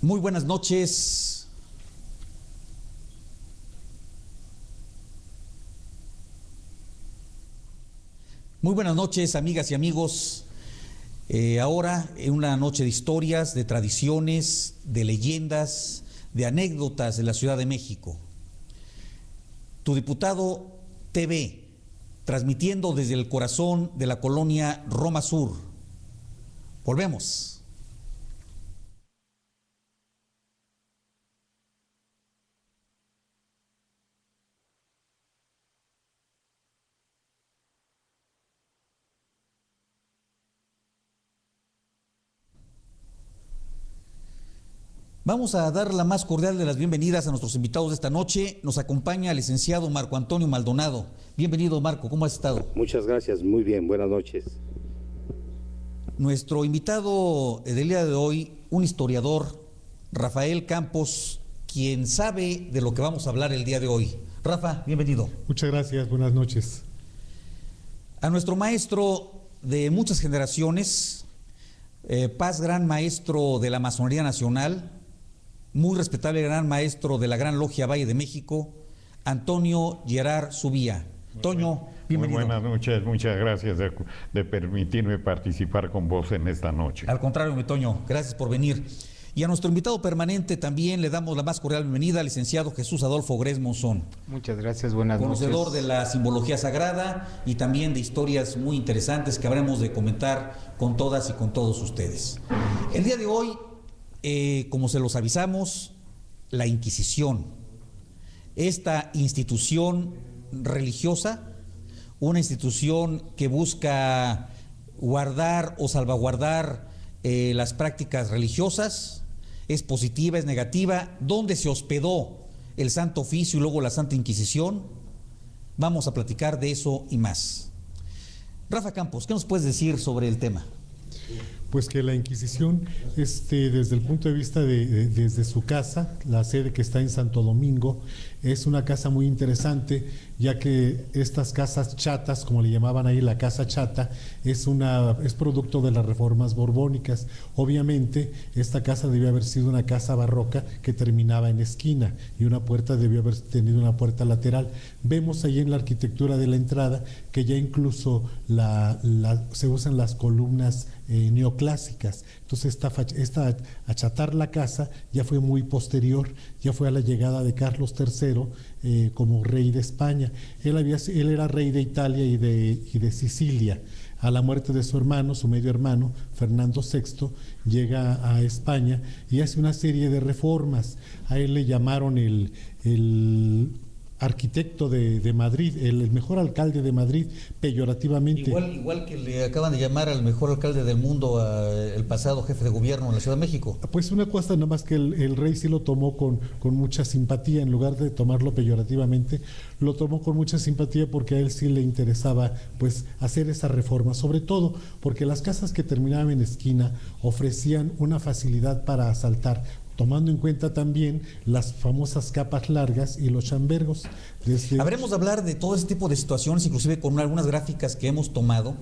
Muy buenas noches. Muy buenas noches, amigas y amigos. Ahora, en una noche de historias, de tradiciones, de leyendas, de anécdotas de la Ciudad de México. Tu Diputado TV, transmitiendo desde el corazón de la colonia Roma Sur. Volvemos. Vamos a dar la más cordial de las bienvenidas a nuestros invitados de esta noche. Nos acompaña el licenciado Marco Antonio Maldonado. Bienvenido, Marco, ¿cómo has estado? Muchas gracias, muy bien, buenas noches. Nuestro invitado del día de hoy, un historiador, Rafael Campos, quien sabe de lo que vamos a hablar el día de hoy. Rafa, bienvenido. Muchas gracias, buenas noches. A nuestro maestro de muchas generaciones, Paz, gran maestro de la Masonería Nacional, muy respetable gran maestro de la Gran Logia Valle de México, Antonio Gerard Subía. Toño, bienvenido. Muy buenas noches, muchas gracias de permitirme participar con vos en esta noche. Al contrario, mi Toño, gracias por venir. Y a nuestro invitado permanente también le damos la más cordial bienvenida al licenciado Jesús Adolfo Gres Monzón. Muchas gracias, buenas noches. Conocedor de la simbología sagrada y también de historias muy interesantes que habremos de comentar con todas y con todos ustedes. El día de hoy, como se los avisamos, la Inquisición, esta institución religiosa, una institución que busca guardar o salvaguardar las prácticas religiosas, es positiva, es negativa, dónde se hospedó el Santo Oficio y luego la Santa Inquisición. Vamos a platicar de eso y más. Rafa Campos, ¿qué nos puedes decir sobre el tema? Pues que la Inquisición, desde el punto de vista desde su casa, la sede que está en Santo Domingo, es una casa muy interesante, ya que estas casas chatas, como le llamaban ahí, la casa chata, es producto de las reformas borbónicas. Obviamente, esta casa debió haber sido una casa barroca que terminaba en esquina y una puerta debió haber tenido una puerta lateral. Vemos ahí en la arquitectura de la entrada que ya incluso se usan las columnas neoclásicas. Entonces esta achatar la casa ya fue muy posterior, ya fue a la llegada de Carlos III como rey de España. Él era rey de Italia y de Sicilia. A la muerte de su hermano, su medio hermano, Fernando VI, llega a España y hace una serie de reformas. A él le llamaron el arquitecto de Madrid, el mejor alcalde de Madrid, peyorativamente. Igual que le acaban de llamar al mejor alcalde del mundo el pasado jefe de gobierno en la Ciudad de México. Pues una cosa, nada más que el rey sí lo tomó con mucha simpatía, en lugar de tomarlo peyorativamente, lo tomó con mucha simpatía porque a él sí le interesaba pues hacer esa reforma, sobre todo porque las casas que terminaban en esquina ofrecían una facilidad para asaltar, tomando en cuenta también las famosas capas largas y los chambergos. Habremos de hablar de todo ese tipo de situaciones, inclusive con algunas gráficas que hemos tomado,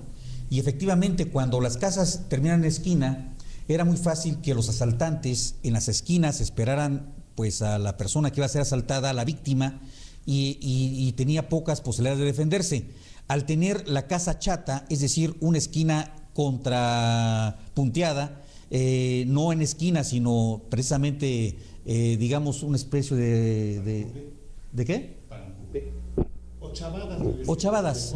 y efectivamente cuando las casas terminan en esquina, era muy fácil que los asaltantes en las esquinas esperaran pues a la persona que iba a ser asaltada, a la víctima, y tenía pocas posibilidades de defenderse. Al tener la casa chata, es decir, una esquina contrapunteada, no en esquina, sino precisamente, digamos, una especie ¿de qué? Ochavadas.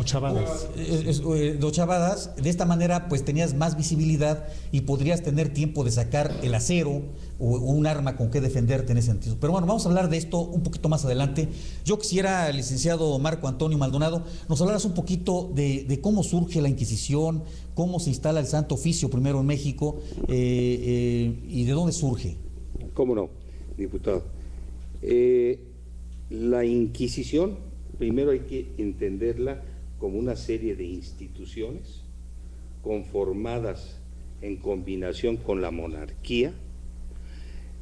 De esta manera, pues tenías más visibilidad y podrías tener tiempo de sacar el acero o un arma con que defenderte en ese sentido. Pero bueno, vamos a hablar de esto un poquito más adelante. Yo quisiera, licenciado Marco Antonio Maldonado, nos hablaras un poquito de cómo surge la Inquisición, cómo se instala el Santo Oficio primero en México y de dónde surge. ¿Cómo no, diputado? La Inquisición, primero hay que entenderla como una serie de instituciones conformadas en combinación con la monarquía,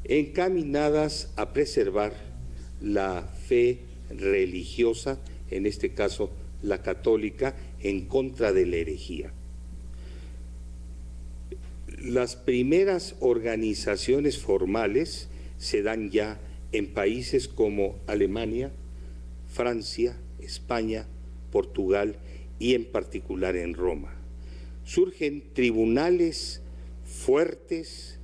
encaminadas a preservar la fe religiosa, en este caso la católica, en contra de la herejía. Las primeras organizaciones formales se dan ya en países como Alemania, Francia, España, Portugal y en particular en Roma. Surgen tribunales fuertes,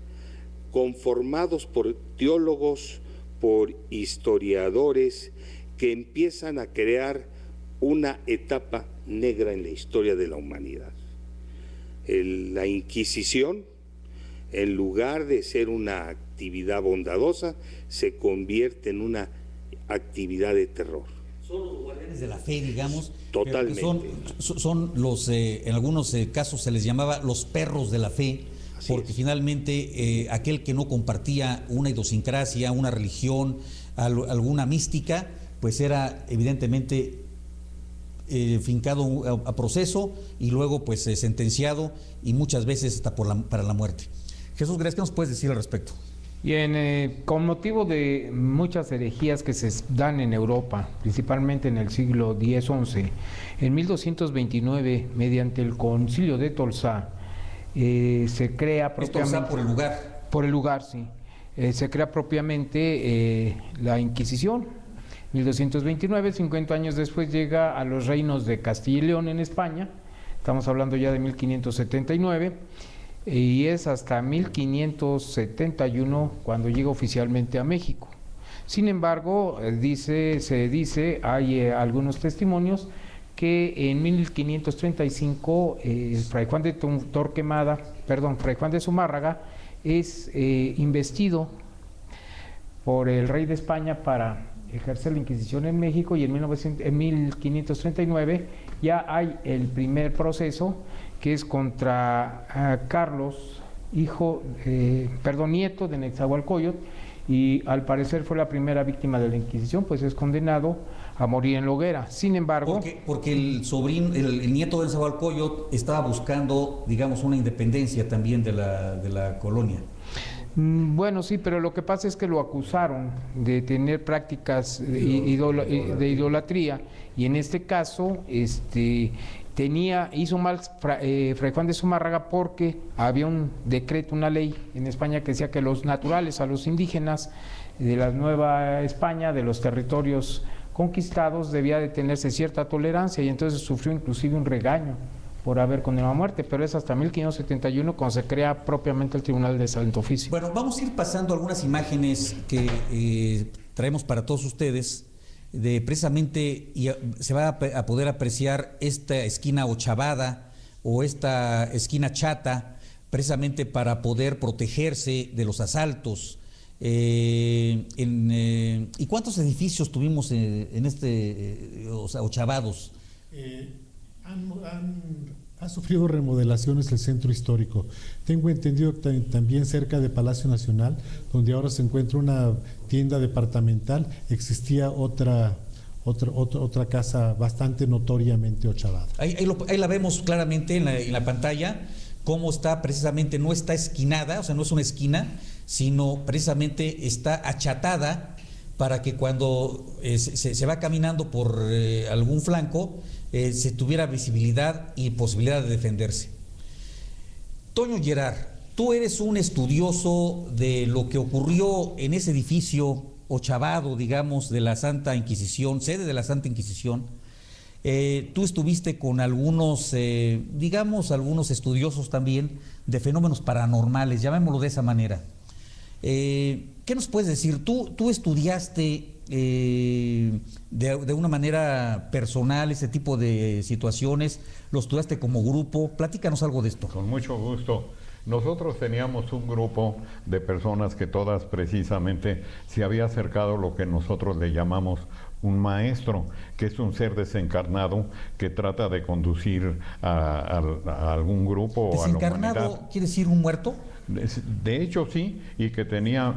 conformados por teólogos, por historiadores, que empiezan a crear una etapa negra en la historia de la humanidad. La Inquisición, en lugar de ser una actividad bondadosa, se convierte en una actividad de terror. Son los guardianes de la fe, digamos. Totalmente. Son los, en algunos casos se les llamaba los perros de la fe, Así porque es. finalmente aquel que no compartía una idiosincrasia, una religión, alguna mística, pues era evidentemente fincado a proceso y luego pues sentenciado y muchas veces hasta para la muerte. Jesús Grez, ¿qué nos puedes decir al respecto? Bien, con motivo de muchas herejías que se dan en Europa, principalmente en el siglo X-XI, en 1229, mediante el Concilio de Tolsá, se crea propiamente... Tolsá por el lugar. Por el lugar, sí. Se crea propiamente la Inquisición. 1229, 50 años después llega a los reinos de Castilla y León en España, estamos hablando ya de 1579, y es hasta 1571 cuando llega oficialmente a México. Sin embargo, se dice, hay algunos testimonios que en 1535 Fray Juan de Fray Juan de Zumárraga es investido por el rey de España para ejercer la Inquisición en México, y en 1539 ya hay el primer proceso, que es contra Carlos, nieto de Netzahualcóyotl, y al parecer fue la primera víctima de la Inquisición, pues es condenado a morir en la hoguera. Sin embargo... Porque el nieto de Netzahualcóyotl estaba buscando, digamos, una independencia también de la colonia. Bueno, sí, pero lo que pasa es que lo acusaron de tener prácticas de idolatría, y en este caso hizo mal Fray Juan de Zumárraga, porque había un decreto, una ley en España que decía que los naturales, a los indígenas de la Nueva España, de los territorios conquistados, debía de tenerse cierta tolerancia, y entonces sufrió inclusive un regaño por haber condenado a muerte, pero es hasta 1571 cuando se crea propiamente el Tribunal de Santo Oficio. Bueno, vamos a ir pasando algunas imágenes que traemos para todos ustedes, precisamente, y se va a poder apreciar esta esquina ochavada o esta esquina chata, precisamente para poder protegerse de los asaltos. ¿Y cuántos edificios tuvimos en ochavados? Ha sufrido remodelaciones el centro histórico. Tengo entendido que también cerca de Palacio Nacional, donde ahora se encuentra una tienda departamental, existía otra casa bastante notoriamente ochavada. Ahí la vemos claramente en la pantalla, cómo está precisamente, no está esquinada, o sea, no es una esquina, sino precisamente está achatada para que cuando se va caminando por algún flanco, se tuviera visibilidad y posibilidad de defenderse. Toño Gerard, tú eres un estudioso de lo que ocurrió en ese edificio ochavado, digamos, de la Santa Inquisición, sede de la Santa Inquisición. Tú estuviste con algunos estudiosos también de fenómenos paranormales, llamémoslo de esa manera. ¿Qué nos puedes decir? Tú estudiaste de una manera personal ese tipo de situaciones, lo estudiaste como grupo, platícanos algo de esto. Con mucho gusto. Nosotros teníamos un grupo de personas que todas precisamente se había acercado lo que nosotros le llamamos un maestro, que es un ser desencarnado que trata de conducir a algún grupo o a la humanidad. ¿Desencarnado quiere decir un muerto? De hecho sí, y que tenía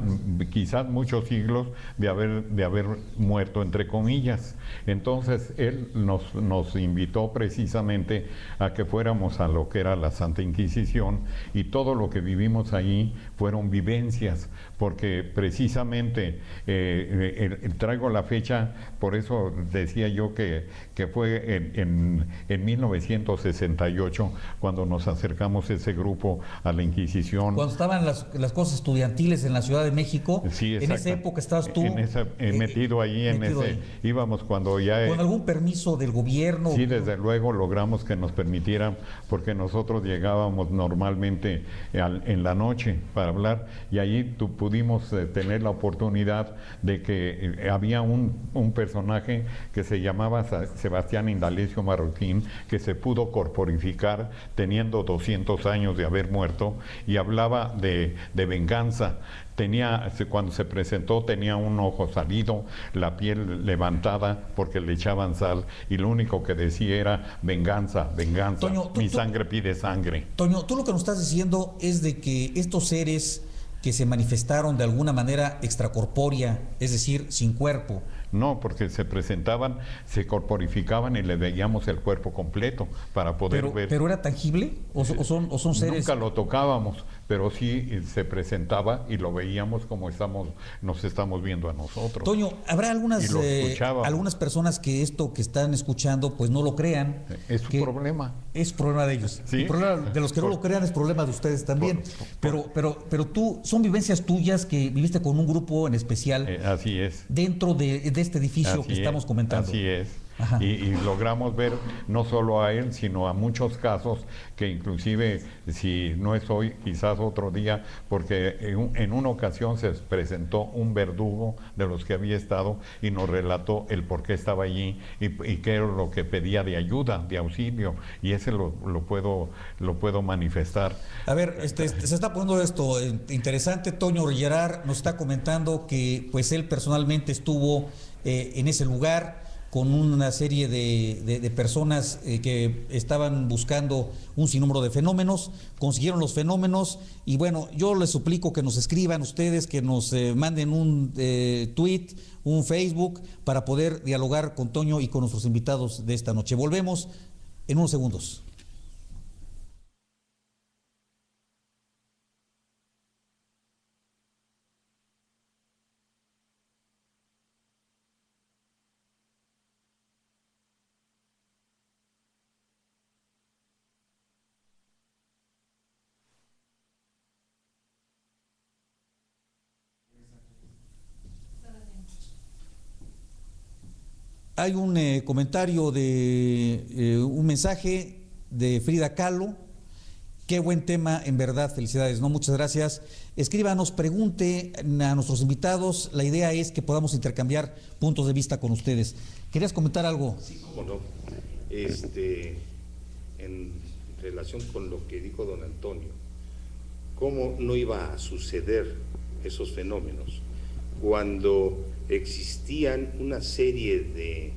quizás muchos siglos de haber muerto, entre comillas. Entonces él nos invitó precisamente a que fuéramos a lo que era la Santa Inquisición, y todo lo que vivimos allí fueron vivencias, porque precisamente traigo la fecha, por eso decía yo que fue en 1968 cuando nos acercamos ese grupo a la Inquisición. Cuando estaban las cosas estudiantiles en la Ciudad de México, sí, en esa época estabas tú metido allí, íbamos cuando ya... ¿Con algún permiso del gobierno? Sí, desde luego logramos que nos permitieran, porque nosotros llegábamos normalmente en la noche para hablar, y allí pudimos tener la oportunidad de que había un personaje que se llamaba Sebastián Indalecio Marroquín, que se pudo corporificar teniendo 200 años de haber muerto, y hablaba de venganza. Cuando se presentó tenía un ojo salido, la piel levantada porque le echaban sal, y lo único que decía era venganza, venganza. Toño, mi sangre pide sangre. Toño, tú lo que nos estás diciendo es de que estos seres que se manifestaron de alguna manera extracorpórea, es decir, sin cuerpo. No, porque se presentaban, se corporificaban y le veíamos el cuerpo completo para poder ver. ¿Pero era tangible? ¿O son seres? Nunca lo tocábamos, pero sí se presentaba y lo veíamos como nos estamos viendo a nosotros. Toño, habrá algunas personas que esto que están escuchando pues no lo crean. Es su problema. Es problema de ellos. ¿Sí? El problema de los que no lo crean es problema de ustedes también. Pero tú, son vivencias tuyas que viviste con un grupo en especial. Así es. Dentro de este edificio que estamos comentando. Así es. Y logramos ver no solo a él, sino a muchos casos que inclusive, si no es hoy, quizás otro día, porque en una ocasión se presentó un verdugo de los que había estado y nos relató el por qué estaba allí y qué era lo que pedía de ayuda, de auxilio, y ese lo puedo manifestar. A ver, se está poniendo esto interesante. Toño Gerard nos está comentando que pues él personalmente estuvo en ese lugar con una serie de personas que estaban buscando un sinnúmero de fenómenos, consiguieron los fenómenos, y bueno, yo les suplico que nos escriban ustedes, que nos manden un tweet, un Facebook, para poder dialogar con Toño y con nuestros invitados de esta noche. Volvemos en unos segundos. Hay un comentario un mensaje de Frida Kahlo. Qué buen tema, en verdad, felicidades, ¿no? Muchas gracias. Escríbanos, pregunte a nuestros invitados. La idea es que podamos intercambiar puntos de vista con ustedes. ¿Querías comentar algo? Sí, cómo no. En relación con lo que dijo don Antonio, ¿cómo no iba a suceder esos fenómenos cuando existían una serie de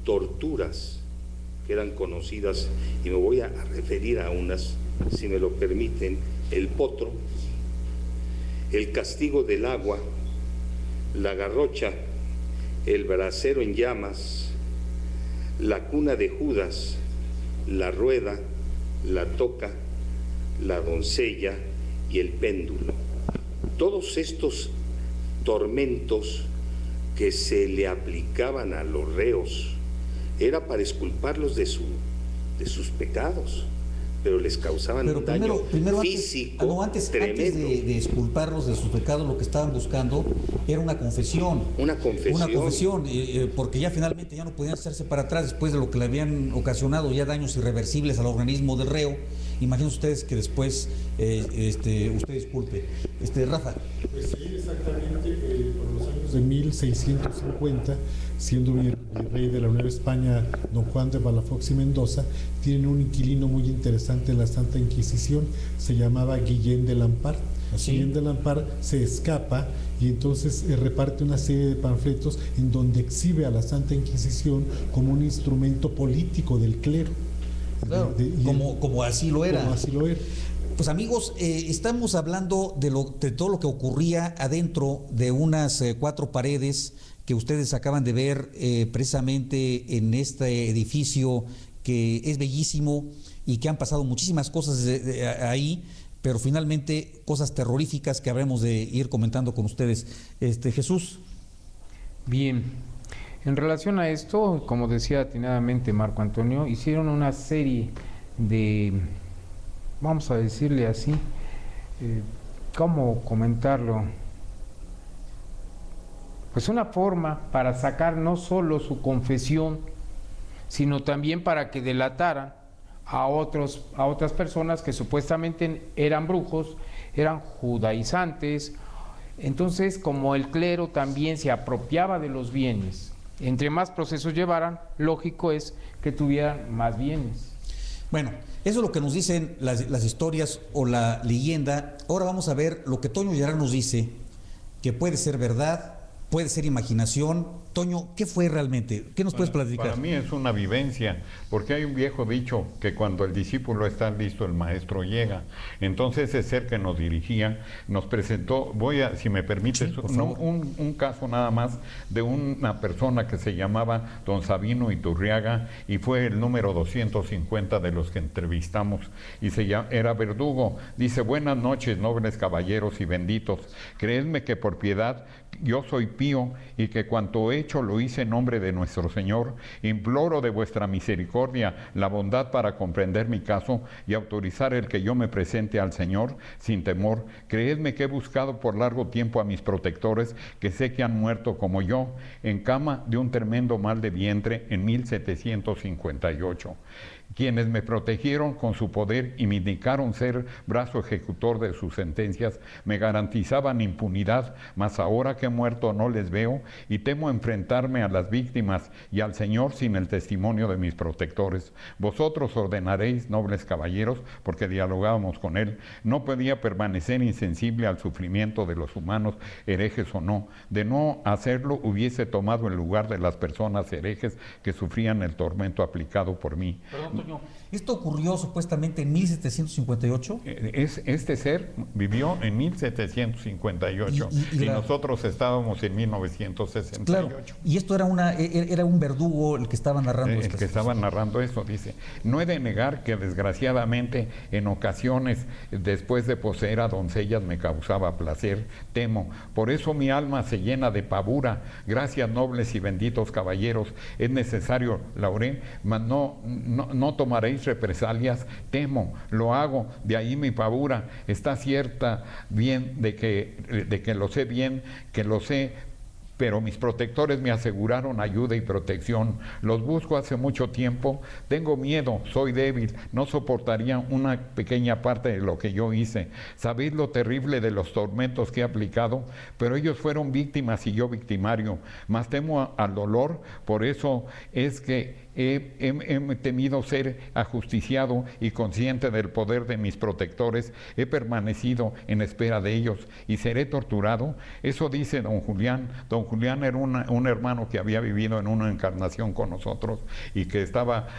torturas que eran conocidas, y me voy a referir a unas, si me lo permiten: el potro, el castigo del agua, la garrocha, el brasero en llamas, la cuna de Judas, la rueda, la toca, la doncella y el péndulo? Todos estos tormentos que se le aplicaban a los reos era para exculparlos de sus pecados, pero les causaban un daño físico tremendo. Antes de exculparlos de sus pecados, lo que estaban buscando era una confesión. Una confesión, porque ya finalmente ya no podían hacerse para atrás después de lo que le habían ocasionado ya daños irreversibles al organismo del reo. Imagínense ustedes que después usted disculpe. Rafa. Pues sí, exactamente, por los años de 1650, siendo virrey de la Nueva España don Juan de Palafox y Mendoza, tiene un inquilino muy interesante en la Santa Inquisición, se llamaba Guillén de Lampart. Guillén de Lampart se escapa y entonces reparte una serie de panfletos en donde exhibe a la Santa Inquisición como un instrumento político del clero. Claro, como así lo era. Como así lo era. Pues amigos, estamos hablando de todo lo que ocurría adentro de unas 4 paredes que ustedes acaban de ver precisamente en este edificio que es bellísimo y que han pasado muchísimas cosas ahí, pero finalmente cosas terroríficas que habremos de ir comentando con ustedes. Jesús. Bien, en relación a esto, como decía atinadamente Marco Antonio, hicieron una serie de, vamos a decirle así, ¿cómo comentarlo? Pues una forma para sacar no solo su confesión, sino también para que delataran a otras personas que supuestamente eran brujos, eran judaizantes. Entonces, como el clero también se apropiaba de los bienes, entre más procesos llevaran, lógico es que tuvieran más bienes. Bueno, eso es lo que nos dicen las historias o la leyenda. Ahora vamos a ver lo que Toño Gerard nos dice, que puede ser verdad, puede ser imaginación. Toño, ¿qué fue realmente? ¿Qué nos puedes platicar? Para mí es una vivencia, porque hay un viejo dicho que cuando el discípulo está listo, el maestro llega. Entonces ese ser que nos dirigía nos presentó, si me permites, sí, un caso nada más de una persona que se llamaba don Sabino Iturriaga y fue el número 250 de los que entrevistamos y era verdugo. Dice: buenas noches, nobles caballeros y benditos. Creedme que por piedad yo soy pío y que cuanto he hecho lo hice en nombre de nuestro Señor. Imploro de vuestra misericordia la bondad para comprender mi caso y autorizar el que yo me presente al Señor sin temor. Creedme que he buscado por largo tiempo a mis protectores, que sé que han muerto como yo, en cama de un tremendo mal de vientre en 1758. Quienes me protegieron con su poder y me indicaron ser brazo ejecutor de sus sentencias, me garantizaban impunidad, mas ahora que he muerto no les veo y temo enfrentarme a las víctimas y al Señor sin el testimonio de mis protectores. Vosotros ordenaréis, nobles caballeros, porque dialogábamos con él, no podía permanecer insensible al sufrimiento de los humanos, herejes o no. De no hacerlo, hubiese tomado el lugar de las personas herejes que sufrían el tormento aplicado por mí. Perdón, Toño, ¿esto ocurrió supuestamente en 1758? Este ser vivió en 1758 y nosotros estábamos en 1968. Claro, y esto era un verdugo el que estaba narrando esto. El que estaba narrando eso, dice: no he de negar que desgraciadamente en ocasiones después de poseer a doncellas me causaba placer, temo. Por eso mi alma se llena de pavura. Gracias, nobles y benditos caballeros. Es necesario, Lauré, mas no tomaréis represalias, temo, lo hago, de ahí mi pavura. Está cierta bien de que lo sé bien, que lo sé, pero mis protectores me aseguraron ayuda y protección. Los busco hace mucho tiempo, tengo miedo, soy débil, no soportaría una pequeña parte de lo que yo hice. Sabéis lo terrible de los tormentos que he aplicado, pero ellos fueron víctimas y yo victimario. Mas temo al dolor, por eso es que he temido ser ajusticiado y consciente del poder de mis protectores. He permanecido en espera de ellos y seré torturado. Eso dice don Julián. Don Julián era un hermano que había vivido en una encarnación con nosotros y que estaba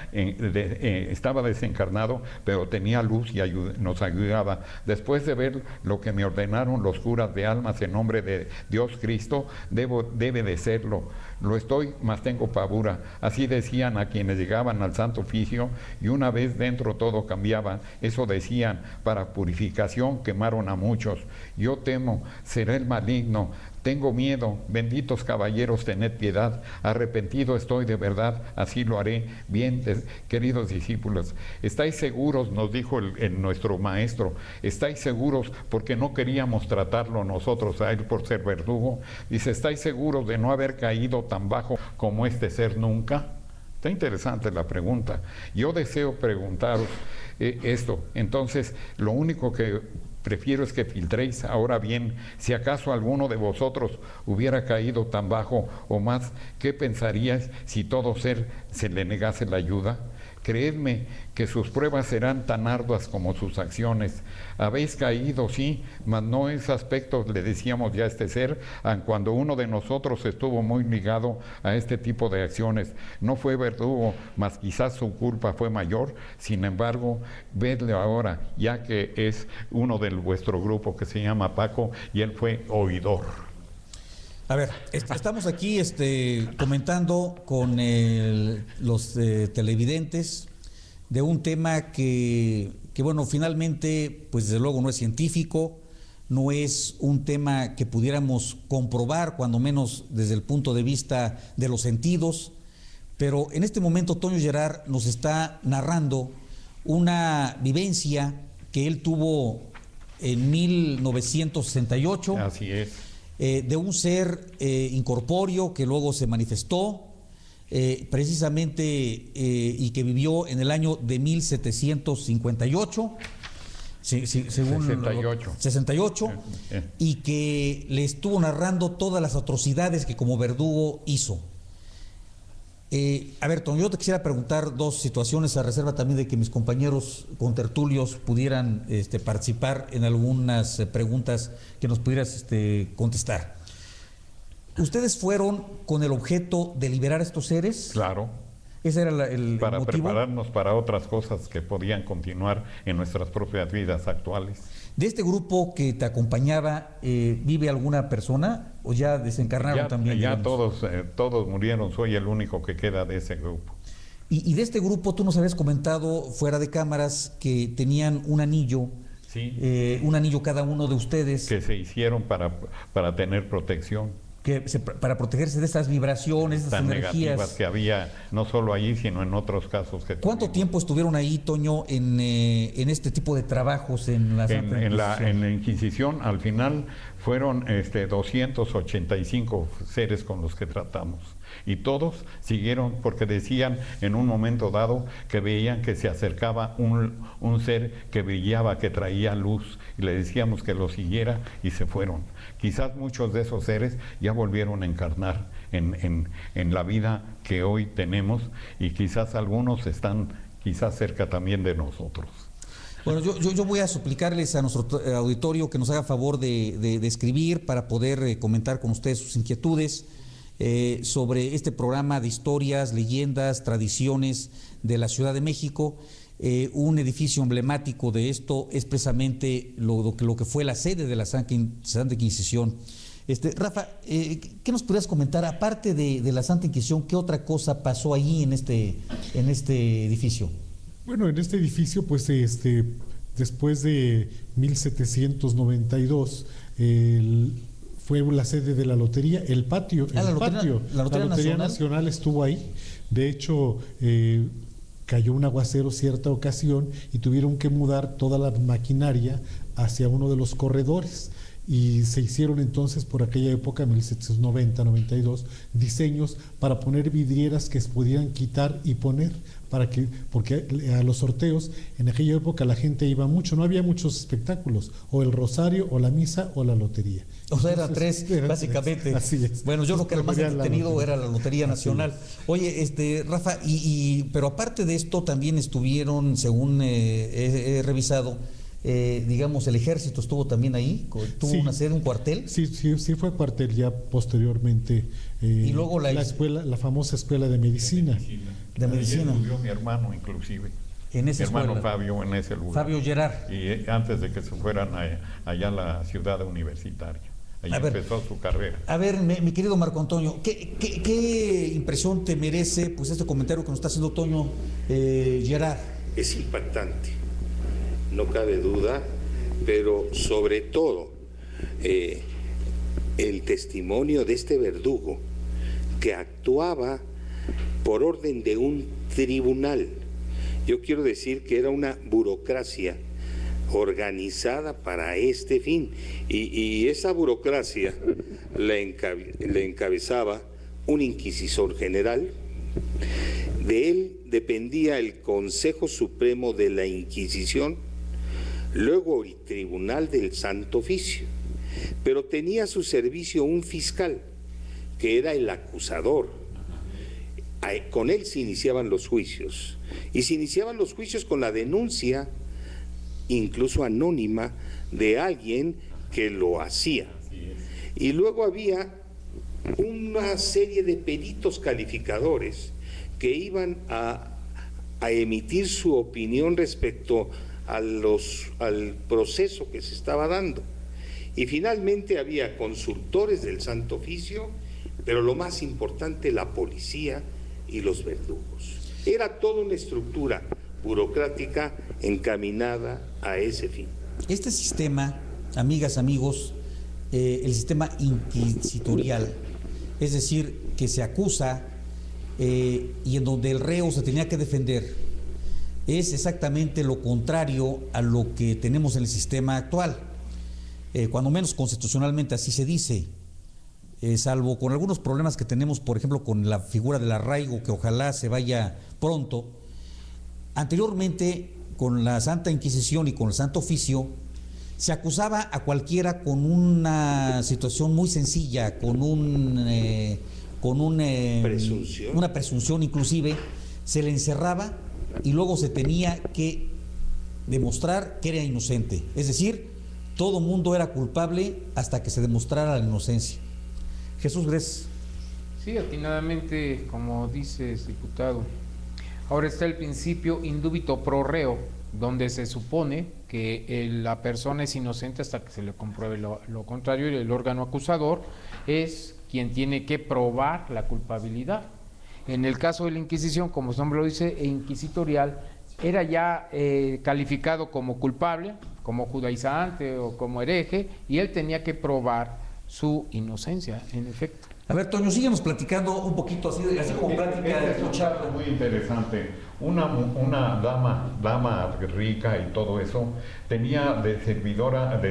desencarnado, pero tenía luz y nos ayudaba. Después de ver lo que me ordenaron los curas de almas en nombre de Dios Cristo, debe de serlo. Lo estoy, mas tengo pavura. Así decían a quienes llegaban al Santo Oficio, y una vez dentro todo cambiaba. Eso decían: para purificación quemaron a muchos. Yo temo, seré el maligno. Tengo miedo, benditos caballeros, tened piedad. Arrepentido estoy de verdad, así lo haré. Bien, queridos discípulos, ¿estáis seguros? Nos dijo nuestro maestro. ¿Estáis seguros? Porque no queríamos tratarlo nosotros a él por ser verdugo. Dice: ¿estáis seguros de no haber caído tan bajo como este ser nunca? Está interesante la pregunta. Yo deseo preguntaros esto. Entonces, lo único que prefiero es que filtréis. Ahora bien, si acaso alguno de vosotros hubiera caído tan bajo o más, ¿qué pensaríais si todo ser se le negase la ayuda? creedme que sus pruebas serán tan arduas como sus acciones. Habéis caído, sí, mas no es aspecto, le decíamos ya a este ser, cuando uno de nosotros estuvo muy ligado a este tipo de acciones. No fue verdugo, mas quizás su culpa fue mayor. Sin embargo, vedle ahora, ya que es uno de vuestro grupo que se llama Paco, y él fue oidor. A ver, estamos aquí comentando con los televidentes de un tema que, bueno, finalmente, pues desde luego no es científico, no es un tema que pudiéramos comprobar, cuando menos desde el punto de vista de los sentidos, pero en este momento Toño Gerard nos está narrando una vivencia que él tuvo en 1968. Así es. De un ser incorpóreo que luego se manifestó precisamente y que vivió en el año de 1758, según 68, y que le estuvo narrando todas las atrocidades que como verdugo hizo. A ver, Toño, yo te quisiera preguntar dos situaciones, a reserva también de que mis compañeros contertulios pudieran participar en algunas preguntas que nos pudieras contestar. ¿Ustedes fueron con el objeto de liberar a estos seres? Claro. ¿Ese era el para motivo? Prepararnos para otras cosas que podían continuar en nuestras propias vidas actuales. ¿De este grupo que te acompañaba vive alguna persona o ya desencarnaron también? Ya todos murieron, soy el único que queda de ese grupo. Y de este grupo tú nos habías comentado fuera de cámaras que tenían un anillo, sí. Un anillo cada uno de ustedes. Que se hicieron para tener protección. Para protegerse de estas vibraciones, de estas energías negativas que había, no solo allí, sino en otros casos. ¿Cuánto tiempo estuvieron ahí, Toño, en este tipo de trabajos en la Santa Inquisición? En la Inquisición, al final, fueron 285 seres con los que tratamos. Y todos siguieron, porque decían en un momento dado que veían que se acercaba un ser que brillaba, que traía luz, y le decíamos que lo siguiera y se fueron. Quizás muchos de esos seres ya volvieron a encarnar en la vida que hoy tenemos, y quizás algunos están cerca también de nosotros. Bueno, yo voy a suplicarles a nuestro auditorio que nos haga favor de escribir para poder comentar con ustedes sus inquietudes sobre este programa de historias, leyendas, tradiciones de la Ciudad de México. Un edificio emblemático de esto es precisamente lo que fue la sede de la Santa Inquisición. Rafa, ¿qué nos podrías comentar? Aparte de la Santa Inquisición, ¿qué otra cosa pasó allí en este edificio? Bueno, en este edificio, pues después de 1792, fue la sede de la lotería, el patio. La Lotería Nacional estuvo ahí. De hecho, cayó un aguacero cierta ocasión y tuvieron que mudar toda la maquinaria hacia uno de los corredores. Y se hicieron entonces por aquella época, 1790-92, diseños para poner vidrieras que se pudieran quitar y poner, porque a los sorteos en aquella época la gente iba mucho, no había muchos espectáculos, o el rosario, o la misa, o la lotería. O sea, eran tres, básicamente. Así es. Bueno, yo creo que lo más entretenido era la Lotería Nacional. Oye, Rafa, pero aparte de esto también estuvieron, según he revisado, digamos, el ejército estuvo también ahí, tuvo una sede, un cuartel. Sí, fue cuartel ya posteriormente. Y luego la escuela, la famosa escuela de medicina. De medicina. Ahí estudió mi hermano, inclusive. En esa mi hermano escuela. Fabio en ese lugar. Fabio Gerard. Y antes de que se fueran allá a la ciudad universitaria. Ahí empezó su carrera. A ver, mi querido Marco Antonio, ¿qué impresión te merece pues este comentario que nos está haciendo Toño Gerard? Es impactante, no cabe duda, pero sobre todo el testimonio de este verdugo que actuaba por orden de un tribunal. Yo quiero decir que era una burocracia organizada para este fin, y esa burocracia la encabezaba un inquisidor general. De él dependía el Consejo Supremo de la Inquisición, luego el Tribunal del Santo Oficio, pero tenía a su servicio un fiscal, que era el acusador. con él se iniciaban los juicios. Y se iniciaban los juicios con la denuncia, incluso anónima, de alguien que lo hacía. Y luego había una serie de peritos calificadores que iban a emitir su opinión respecto al proceso que se estaba dando. Y finalmente había consultores del Santo Oficio, pero lo más importante, la policía y los verdugos. Era toda una estructura burocrática encaminada a ese fin. Este sistema, amigas, amigos, el sistema inquisitorial, es decir, que se acusa y en donde el reo se tenía que defender, es exactamente lo contrario a lo que tenemos en el sistema actual. Cuando menos constitucionalmente así se dice, salvo con algunos problemas que tenemos, por ejemplo, con la figura del arraigo, que ojalá se vaya pronto. Anteriormente, con la Santa Inquisición y con el Santo Oficio, se acusaba a cualquiera con una situación muy sencilla, con una presunción inclusive, se le encerraba y luego se tenía que demostrar que era inocente. Es decir, todo mundo era culpable hasta que se demostrara la inocencia. Jesús Gres. Sí, atinadamente, como dices, diputado. Ahora está el principio indubito pro reo, donde se supone que la persona es inocente hasta que se le compruebe lo contrario, y el órgano acusador es quien tiene que probar la culpabilidad. En el caso de la Inquisición, como su nombre lo dice, inquisitorial, era ya calificado como culpable, como judaizante o como hereje, y él tenía que probar su inocencia, en efecto. A ver, Toño, síguenos platicando un poquito, así como plática de escuchar. Muy interesante. Una dama rica y todo eso, tenía de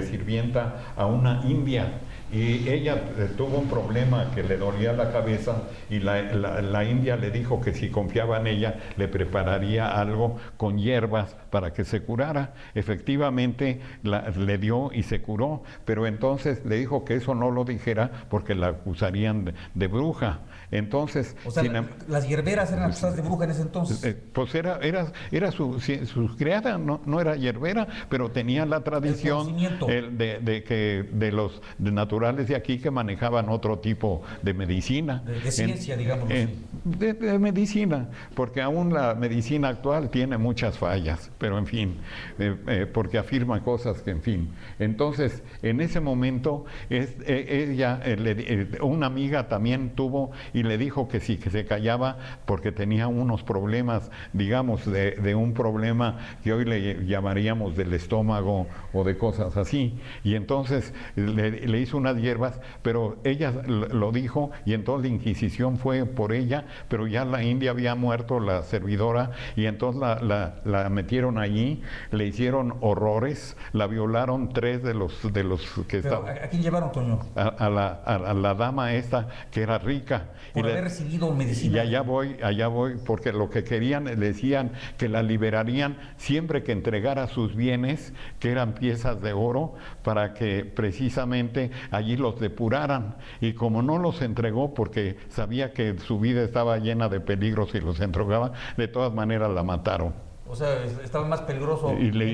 sirvienta a una india, y ella tuvo un problema que le dolía la cabeza, y la india le dijo que si confiaba en ella le prepararía algo con hierbas para que se curara. Efectivamente le dio y se curó, pero entonces le dijo que eso no lo dijera porque la acusarían de bruja. Entonces, o sea, las hierberas eran acusadas de bruja en ese entonces. Pues era su criada, no era hierbera, pero tenía la tradición de los naturales de aquí que manejaban otro tipo de medicina. De ciencia, digamos. De medicina, porque aún la medicina actual tiene muchas fallas, pero en fin, porque afirma cosas que, en fin. Entonces, en ese momento, ella, una amiga también tuvo, y le dijo que sí, que se callaba porque tenía unos problemas, digamos, de un problema que hoy le llamaríamos del estómago o de cosas así. Y entonces le hizo unas hierbas, pero ella lo dijo, y entonces la Inquisición fue por ella, pero ya la india había muerto, la servidora, y entonces la metieron allí, le hicieron horrores, la violaron 3 de los que estaban. ¿A quién llevaron, Toño? A la dama esta, que era rica. Por haber recibido medicina. Y allá voy, porque lo que querían, le decían que la liberarían siempre que entregara sus bienes, que eran piezas de oro, para que precisamente allí los depuraran. Y como no los entregó, porque sabía que su vida estaba llena de peligros y los entregaba, de todas maneras la mataron. O sea, estaba más peligroso. Y le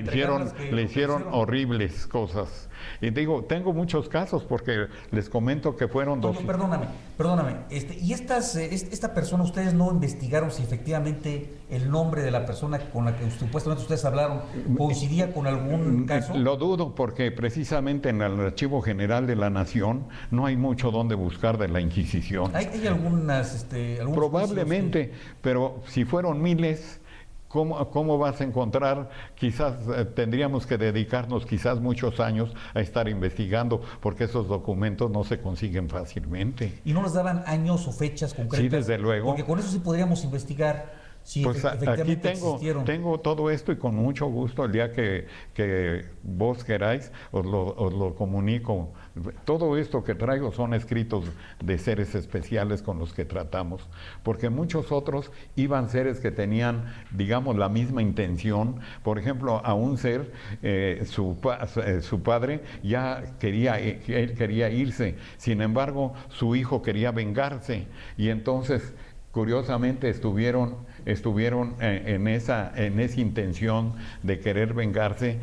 hicieron horribles cosas. Y digo, tengo muchos casos porque les comento que fueron Toño, perdóname. Y esta persona, ¿ustedes no investigaron si efectivamente el nombre de la persona con la que supuestamente ustedes hablaron coincidía con algún caso? Lo dudo, porque precisamente en el Archivo General de la Nación no hay mucho donde buscar de la Inquisición. ¿Hay algunas probablemente, juicios? Pero si fueron miles, ¿cómo vas a encontrar? Quizás tendríamos que dedicarnos quizás muchos años a estar investigando, porque esos documentos no se consiguen fácilmente. ¿Y no nos daban años o fechas concretas? Sí, desde luego. Porque con eso sí podríamos investigar si pues efectivamente aquí existieron. tengo todo esto, y con mucho gusto el día que vos queráis os lo comunico. Todo esto que traigo son escritos de seres especiales con los que tratamos, porque muchos otros iban seres que tenían, digamos, la misma intención. Por ejemplo, a un ser, su padre ya él quería irse, sin embargo su hijo quería vengarse, y entonces curiosamente estuvieron en esa intención de querer vengarse.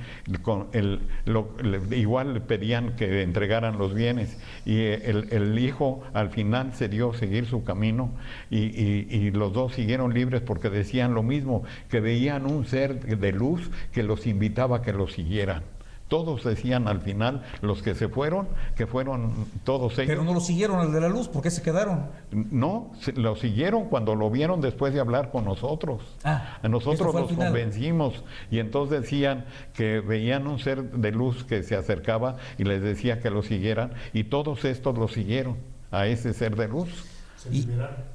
Igual le pedían que entregaran los bienes, y el hijo al final se dio a seguir su camino, y los dos siguieron libres porque decían lo mismo, que veían un ser de luz que los invitaba a que lo siguieran. Todos decían al final, los que se fueron, que fueron todos ellos. Pero no lo siguieron al de la luz, ¿por qué se quedaron? No, lo siguieron cuando lo vieron después de hablar con nosotros. A nosotros los convencimos, y entonces decían que veían un ser de luz que se acercaba y les decía que lo siguieran, y todos estos lo siguieron a ese ser de luz.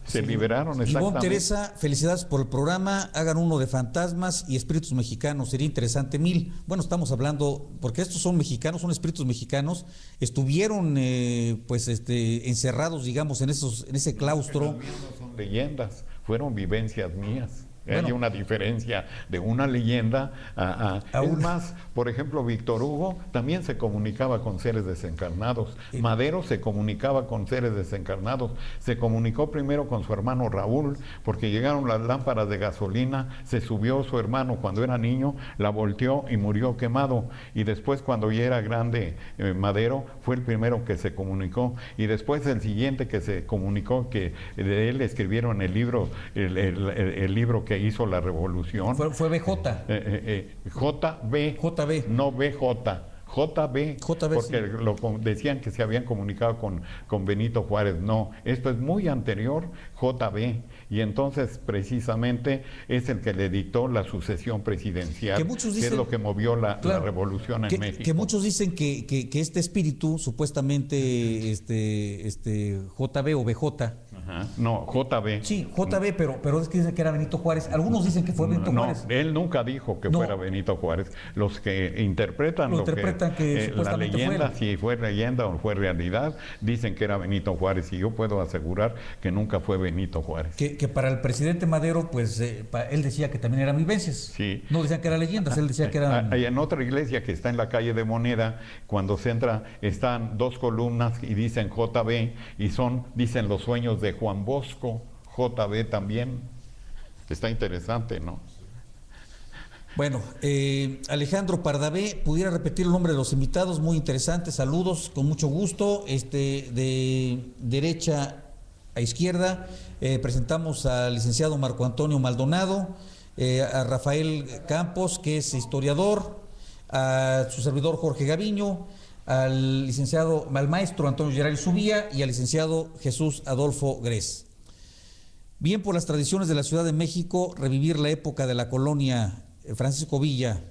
Se liberaron, exactamente. Ivonne Teresa, felicidades por el programa. Hagan uno de fantasmas y espíritus mexicanos, sería interesante. Bueno, estamos hablando, porque estos son mexicanos, son espíritus mexicanos, estuvieron encerrados, digamos, en ese claustro. No son leyendas, fueron vivencias mías. Bueno, hay una diferencia de una leyenda es más, por ejemplo, Víctor Hugo también se comunicaba con seres desencarnados. Madero se comunicaba con seres desencarnados. Se comunicó primero con su hermano Raúl, porque llegaron las lámparas de gasolina, se subió su hermano cuando era niño, la volteó y murió quemado. Y después, cuando ya era grande, Madero fue el primero que se comunicó. Y después el siguiente que se comunicó, que de él escribieron el libro, el libro que hizo la revolución. Fue BJ. JB, no BJ. JB, porque sí. Decían que se habían comunicado con Benito Juárez. No, esto es muy anterior, JB, y entonces precisamente es el que le dictó la sucesión presidencial, que es lo que movió la revolución en México. Que muchos dicen que este espíritu, supuestamente JB o BJ. Ajá. No, JB. Sí, JB, pero es que dicen que era Benito Juárez. Algunos dicen que fue Benito Juárez. No, él nunca dijo que fuera Benito Juárez. Los que interpretan que la leyenda, si fue leyenda o fue realidad, dicen que era Benito Juárez, y yo puedo asegurar que nunca fue Benito Juárez. Que para el presidente Madero, pues él decía que también eran vivencias. Sí. No decían que eran leyendas, él decía que eran... En otra iglesia que está en la calle de Moneda, cuando se entra, están dos columnas y dicen JB, y dicen los sueños de Juan Bosco, JB también. Está interesante, ¿no? Bueno, Alejandro Pardavé, pudiera repetir el nombre de los invitados, muy interesante, saludos, con mucho gusto. De derecha a izquierda, presentamos al licenciado Marco Antonio Maldonado, a Rafael Campos, que es historiador, a su servidor Jorge Gaviño, al maestro Antonio Geray Subía y al licenciado Jesús Adolfo Gres. Bien por las tradiciones de la Ciudad de México, revivir la época de la colonia Francisco Villa.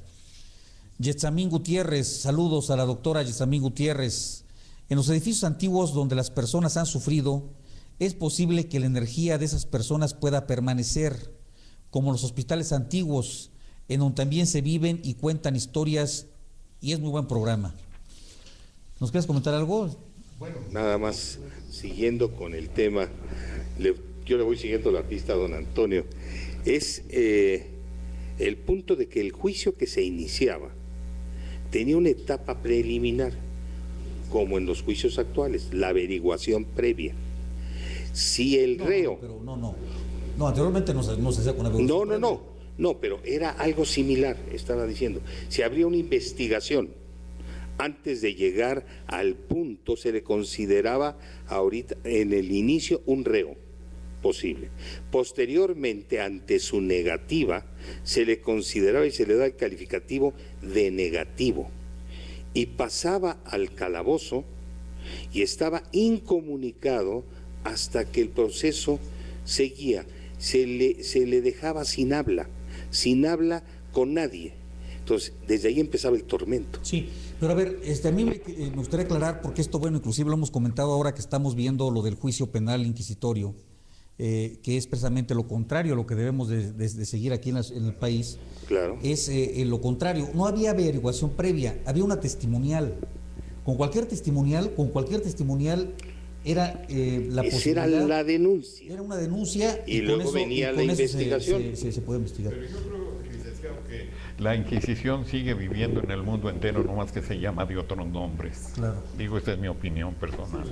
Yetzamín Gutiérrez, saludos a la doctora Yetzamín Gutiérrez. En los edificios antiguos donde las personas han sufrido, es posible que la energía de esas personas pueda permanecer, como los hospitales antiguos, en donde también se viven y cuentan historias, y es muy buen programa. ¿Nos quieres comentar algo? Bueno, nada más, siguiendo con el tema, yo le voy siguiendo la pista a don Antonio. Es el punto de que el juicio que se iniciaba tenía una etapa preliminar, como en los juicios actuales, la averiguación previa. Si el reo... No, anteriormente no se hacía con averiguación. No, pero era algo similar, estaba diciendo. Si habría una investigación, antes de llegar al punto, se le consideraba ahorita, en el inicio, un reo posible. Posteriormente, ante su negativa, se le consideraba y se le da el calificativo de negativo. Y pasaba al calabozo y estaba incomunicado hasta que el proceso seguía. Se le dejaba sin habla con nadie. Entonces, desde ahí empezaba el tormento. Sí, pero a ver, a mí me gustaría aclarar, porque esto, bueno, inclusive lo hemos comentado ahora que estamos viendo lo del juicio penal inquisitorio, que es precisamente lo contrario a lo que debemos de seguir aquí en el país. Claro. Es lo contrario. No había averiguación previa, había una testimonial. Con cualquier testimonial era la posibilidad. Era la denuncia. Era una denuncia y luego venía la investigación. Se puede investigar. Pero yo creo, licenciado, que la Inquisición sigue viviendo en el mundo entero, nomás que se llama de otros nombres. Claro. Digo, esta es mi opinión personal.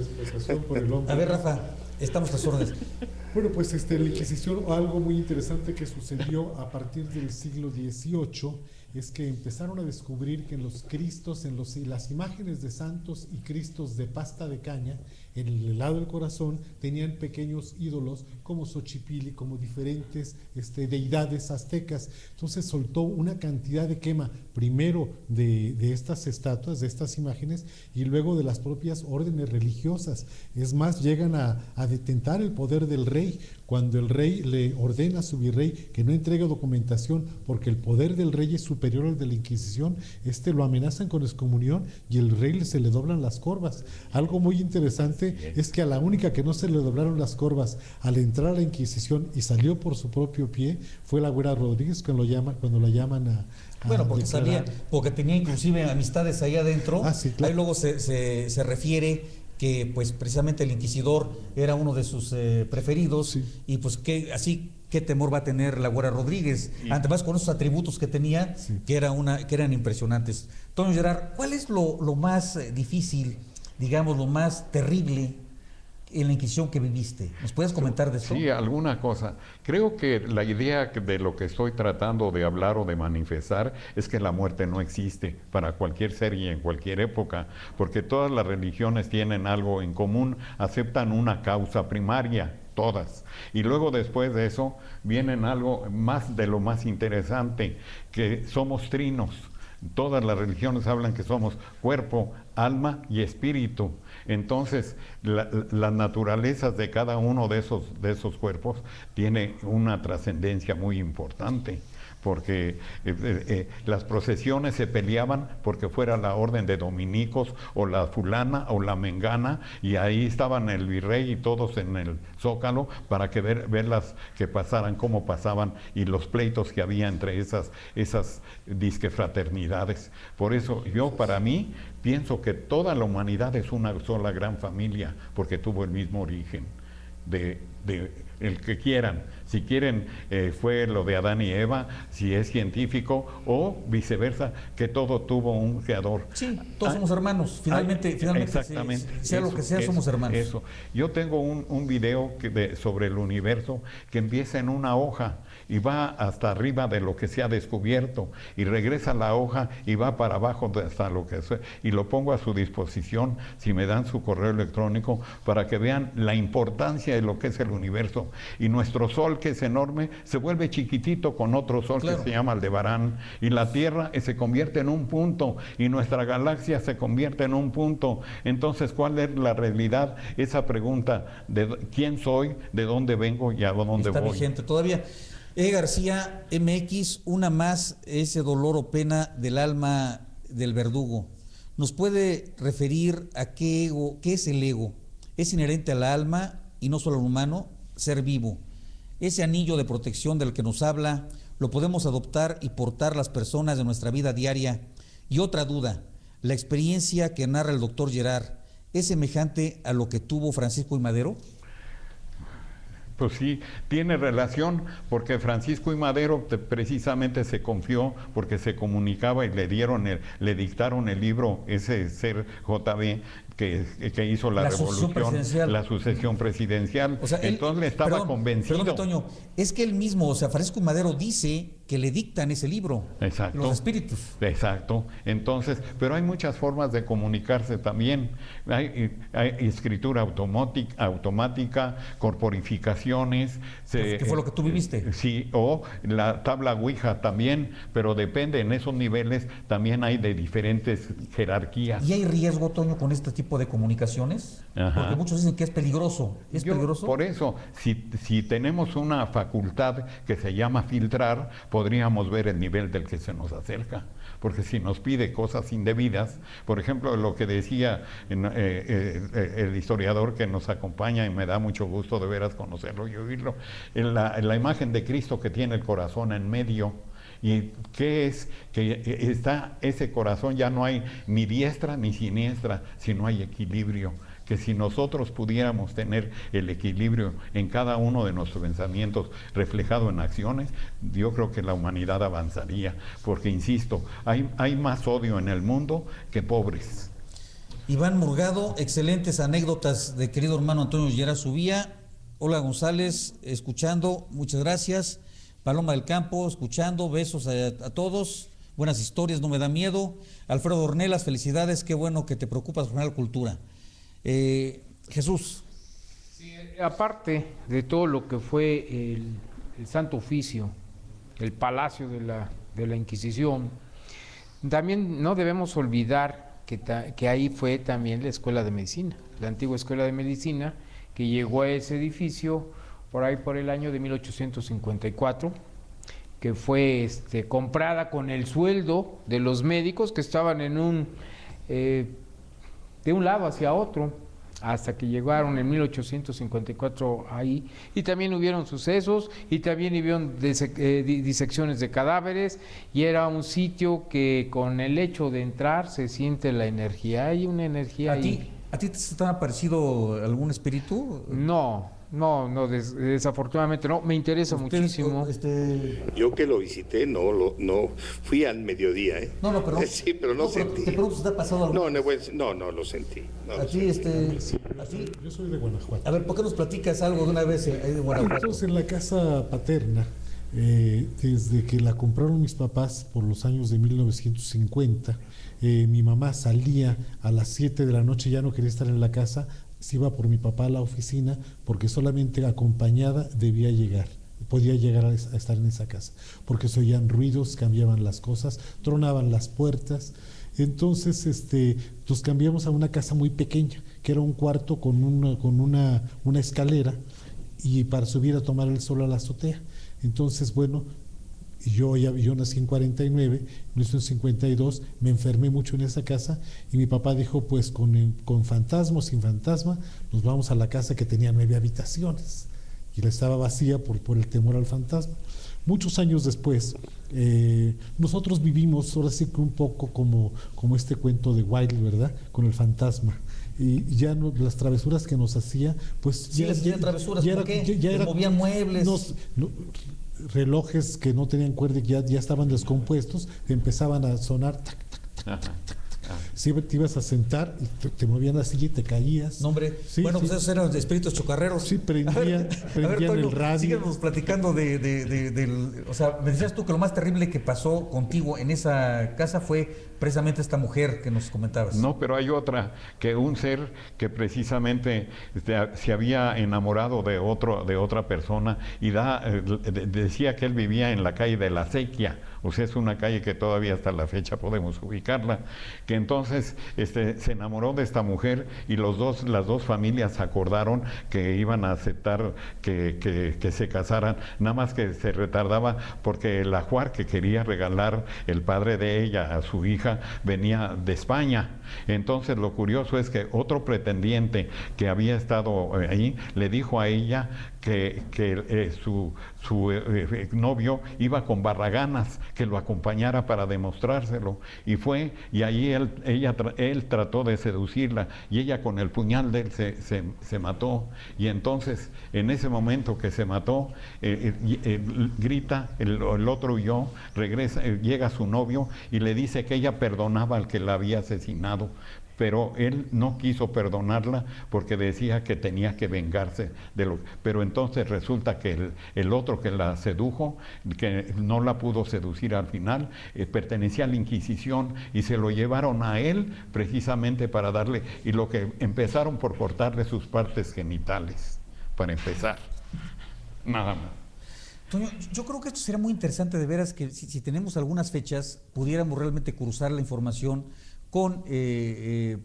A ver, Rafa. Estamos a las órdenes. Bueno, pues la Inquisición, algo muy interesante que sucedió a partir del siglo XVIII, es que empezaron a descubrir que en los cristos, las imágenes de santos y cristos de pasta de caña, en el lado del corazón, tenían pequeños ídolos como Xochipilli, como diferentes deidades aztecas. Entonces soltó una cantidad de quema, primero de estas estatuas, de estas imágenes, y luego de las propias órdenes religiosas. Es más, llegan a detentar el poder del rey, cuando el rey le ordena a su virrey que no entregue documentación porque el poder del rey es superior al de la Inquisición. Lo amenazan con excomunión y el rey se le doblan las corvas. Algo muy interesante es que a la única que no se le doblaron las corvas al entrar a la Inquisición y salió por su propio pie fue la Güera Rodríguez, cuando la llaman a bueno, porque declarar. porque tenía inclusive amistades ahí adentro. Sí, claro. Ahí luego se refiere que pues precisamente el inquisidor era uno de sus preferidos, sí. Y pues qué temor va a tener la Güera Rodríguez, sí. Además con esos atributos que tenía, sí. que eran impresionantes. Toño Gerard, ¿cuál es lo más difícil, digamos, lo más terrible en la Inquisición que viviste? ¿Nos puedes comentar de eso? Sí, alguna cosa. Creo que la idea de lo que estoy tratando de hablar o de manifestar es que la muerte no existe para cualquier ser y en cualquier época, porque todas las religiones tienen algo en común, aceptan una causa primaria, todas. Y luego después de eso vienen algo más de lo más interesante, que somos trinos. Todas las religiones hablan que somos cuerpo, alma y espíritu. Entonces, las naturalezas de cada uno de esos cuerpos tiene una trascendencia muy importante, porque las procesiones se peleaban porque fuera la orden de dominicos o la fulana o la mengana, y ahí estaban el virrey y todos en el zócalo para que verlas que pasaran, cómo pasaban, y los pleitos que había entre esas disque fraternidades. Por eso yo, para mí, pienso que toda la humanidad es una sola gran familia, porque tuvo el mismo origen de el que quieran. Si quieren, fue lo de Adán y Eva, si es científico, o viceversa, que todo tuvo un creador. Sí, todos somos hermanos, finalmente exactamente, sea lo que sea, somos hermanos. Eso. Yo tengo un video sobre el universo que empieza en una hoja y va hasta arriba de lo que se ha descubierto, y regresa la hoja y va para abajo hasta lo que sea, y lo pongo a su disposición, si me dan su correo electrónico, para que vean la importancia de lo que es el universo. Y nuestro Sol, que es enorme, se vuelve chiquitito con otro Sol, claro, que se llama Aldebarán, y la Tierra se convierte en un punto, y nuestra galaxia se convierte en un punto. Entonces, ¿cuál es la realidad? Esa pregunta de quién soy, de dónde vengo y a dónde voy. Está vigente todavía. García MX, una más, ese dolor o pena del alma del verdugo. ¿Nos puede referir a qué es el ego? ¿Es inherente al alma y no solo al humano? Ser vivo. Ese anillo de protección del que nos habla, lo podemos adoptar y portar las personas de nuestra vida diaria. Y otra duda, la experiencia que narra el doctor Gerard, ¿es semejante a lo que tuvo Francisco I. Madero? Pues sí, tiene relación, porque Francisco I. Madero precisamente se confió porque se comunicaba y le dictaron el libro, ese ser JB, que hizo la revolución, la sucesión presidencial. O sea, entonces estaba convencido. Perdón, Toño, es que él mismo, o sea, Francisco I. Madero dice que le dictan ese libro. Exacto. Los espíritus. Exacto. Entonces, pero hay muchas formas de comunicarse también. Hay escritura automática, corporificaciones. ¿Qué fue lo que tú viviste? Sí, o la tabla Ouija también, pero depende, en esos niveles también hay de diferentes jerarquías. ¿Y hay riesgo, Toño, con este tipo de comunicaciones? Ajá. Porque muchos dicen que es peligroso. ¿Es peligroso? Por eso, si tenemos una facultad que se llama filtrar, podríamos ver el nivel del que se nos acerca. Porque si nos pide cosas indebidas, por ejemplo, lo que decía el historiador que nos acompaña, y me da mucho gusto de veras conocerlo y oírlo, en la imagen de Cristo que tiene el corazón en medio. ¿Y qué es? Que está ese corazón, ya no hay ni diestra ni siniestra, sino hay equilibrio. Que si nosotros pudiéramos tener el equilibrio en cada uno de nuestros pensamientos reflejado en acciones, yo creo que la humanidad avanzaría, porque insisto, hay más odio en el mundo que pobres. Iván Murgado, excelentes anécdotas de querido hermano Antonio Llera Subía. Olga González, escuchando, muchas gracias. Paloma del Campo, escuchando, besos a todos. Buenas historias, no me da miedo. Alfredo Ornelas, felicidades, qué bueno que te preocupas por la cultura. Jesús. Sí, aparte de todo lo que fue el Santo Oficio, el Palacio de la Inquisición, también no debemos olvidar que ahí fue también la Escuela de Medicina, la antigua Escuela de Medicina, que llegó a ese edificio por ahí por el año de 1854, que fue comprada con el sueldo de los médicos que estaban de un lado hacia otro, hasta que llegaron en 1854 ahí, y también hubieron sucesos, y también hubieron disecciones de cadáveres, y era un sitio que con el hecho de entrar se siente la energía, hay una energía ahí. ¿A ti te ha parecido algún espíritu? No, desafortunadamente no, me interesa muchísimo. Yo que lo visité, no fui al mediodía, ¿eh? No, pero sí, pero no sentí. ¿Te pregunto si te ha pasado algo? No, lo sentí. ¿A ti, ¿A ti? Yo soy de Guanajuato. A ver, ¿por qué nos platicas algo de una vez ahí de Guanajuato? Entonces, en la casa paterna, desde que la compraron mis papás por los años de 1950, mi mamá salía a las 7 de la noche, ya no quería estar en la casa, se iba por mi papá a la oficina porque solamente acompañada podía llegar a estar en esa casa, porque se oían ruidos, cambiaban las cosas, tronaban las puertas. Entonces nos cambiamos a una casa muy pequeña, que era un cuarto con una escalera, y para subir a tomar el sol a la azotea. Entonces, bueno, yo nací en 49, en 1952 me enfermé mucho en esa casa, y mi papá dijo, pues con fantasma o sin fantasma, nos vamos a la casa que tenía 9 habitaciones, y la estaba vacía por el temor al fantasma. Muchos años después, nosotros vivimos ahora sí que un poco como este cuento de Wilde, ¿verdad? Con el fantasma. Y ya las travesuras que nos hacía, pues sí, ya travesuras, ¿por qué? Ya movían muebles. Relojes que no tenían cuerda, ya estaban descompuestos, empezaban a sonar tac, tac, tac, tac, tac. Sí, te ibas a sentar y te movían la silla y te caías. No, hombre. Sí, bueno, sí. pues esos eran espíritus chocarreros. Sí, prendían Toño, el radio. Síguenos platicando o sea, me decías tú que lo más terrible que pasó contigo en esa casa fue precisamente esta mujer que nos comentabas. No, pero hay otra, que un ser que precisamente se había enamorado de otra persona, y decía que él vivía en la calle de la Acequia, o sea, es una calle que todavía hasta la fecha podemos ubicarla, que entonces se enamoró de esta mujer, y las dos familias acordaron que iban a aceptar que se casaran, nada más que se retardaba porque el ajuar que quería regalar el padre de ella a su hija venía de España. Entonces lo curioso es que otro pretendiente que había estado ahí le dijo a ella que su novio iba con Barraganas, que lo acompañara para demostrárselo, y fue, y ahí él trató de seducirla, y ella con el puñal de él se mató. Y entonces en ese momento que se mató, grita, el otro huyó, regresa, llega su novio y le dice que ella perdonaba al que la había asesinado, pero él no quiso perdonarla porque decía que tenía que vengarse pero entonces resulta que el otro que la sedujo, que no la pudo seducir al final, pertenecía a la Inquisición, y se lo llevaron a él precisamente para darle, y lo que empezaron por cortarle sus partes genitales, para empezar, nada más. Toño, yo creo que esto sería muy interesante, de veras, que si tenemos algunas fechas, pudiéramos realmente cruzar la información con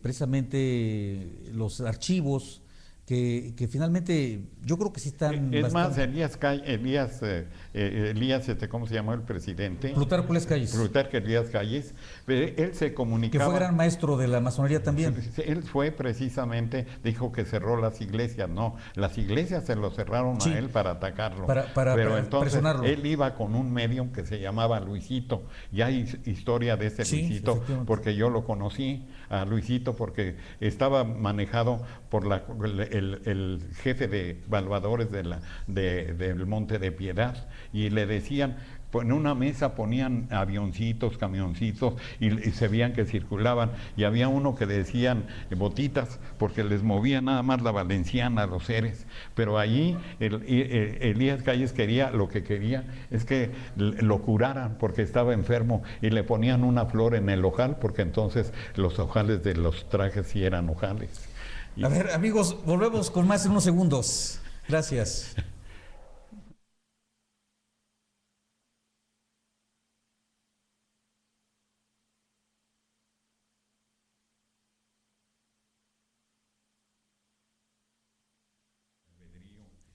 precisamente los archivos que finalmente yo creo que sí están es bastante... más, Elías, ¿cómo se llamó el presidente? Plutarco Elías Calles. Plutarco Elías Calles, él se comunicaba... Que fue gran maestro de la masonería también. Él fue precisamente, dijo que cerró las iglesias. No, las iglesias se lo cerraron a él para atacarlo. Pero entonces presionarlo. Él iba con un medium que se llamaba Luisito. Y hay historia de ese Luisito, porque yo lo conocí a Luisito, porque estaba manejado por el jefe de evaluadores del Monte de Piedad, y le decían, en una mesa ponían avioncitos, camioncitos, y se veían que circulaban, y había uno que decían botitas, porque les movía nada más la valenciana a los seres, pero allí Elías Calles lo que quería es que lo curaran, porque estaba enfermo, y le ponían una flor en el ojal, porque entonces los ojales de los trajes sí eran ojales. A ver, amigos, volvemos con más en unos segundos. Gracias.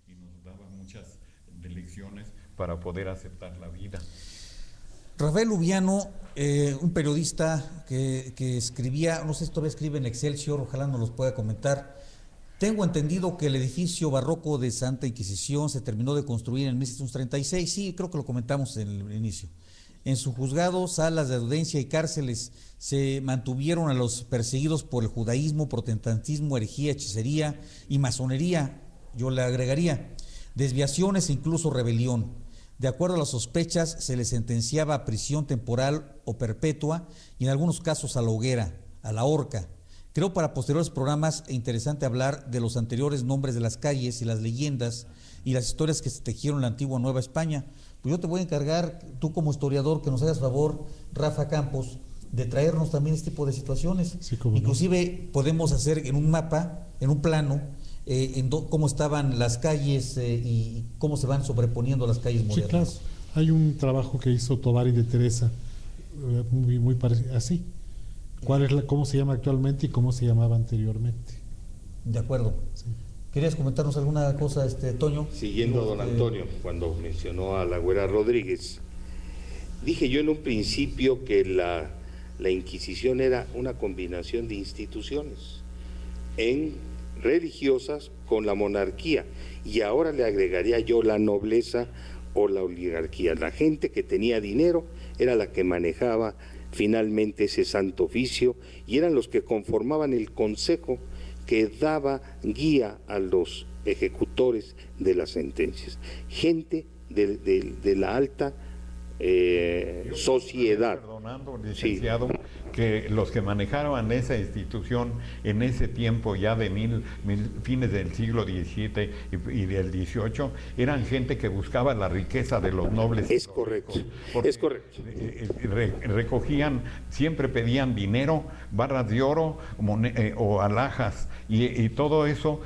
Y nos daba muchas lecciones para poder aceptar la vida. Rafael Lubiano, un periodista que escribía, no sé si todavía escribe en Excelsior, ojalá nos los pueda comentar. Tengo entendido que el edificio barroco de Santa Inquisición se terminó de construir en 1636, sí, creo que lo comentamos en el inicio. En su juzgado, salas de audiencia y cárceles se mantuvieron a los perseguidos por el judaísmo, protestantismo, herejía, hechicería y masonería, yo le agregaría, desviaciones e incluso rebelión. De acuerdo a las sospechas, se les sentenciaba a prisión temporal o perpetua y en algunos casos a la hoguera, a la horca. Creo para posteriores programas es interesante hablar de los anteriores nombres de las calles y las leyendas y las historias que se tejieron en la antigua Nueva España. Pues yo te voy a encargar, tú como historiador, que nos hagas favor, Rafa Campos, de traernos también este tipo de situaciones. Sí, cómo no. Inclusive podemos hacer en un mapa, en un plano, cómo estaban las calles y cómo se van sobreponiendo las calles modernas. Sí, claro. Hay un trabajo que hizo Tovar y de Teresa, muy parecido, así. ¿Cómo se llama actualmente y cómo se llamaba anteriormente? De acuerdo. Sí. ¿Querías comentarnos alguna cosa, Toño? Siguiendo a don Antonio, cuando mencionó a la Güera Rodríguez, dije yo en un principio que la Inquisición era una combinación de instituciones religiosas con la monarquía, y ahora le agregaría yo la nobleza o la oligarquía. La gente que tenía dinero era la que manejaba finalmente ese santo oficio, y eran los que conformaban el consejo que daba guía a los ejecutores de las sentencias. Gente de la alta sociedad. Perdonando, licenciado, sí, que los que manejaban esa institución en ese tiempo ya de fines del siglo XVII y del XVIII eran gente que buscaba la riqueza de los nobles. Es correcto, es correcto. Recogían, siempre pedían dinero, barras de oro o alhajas, y todo eso.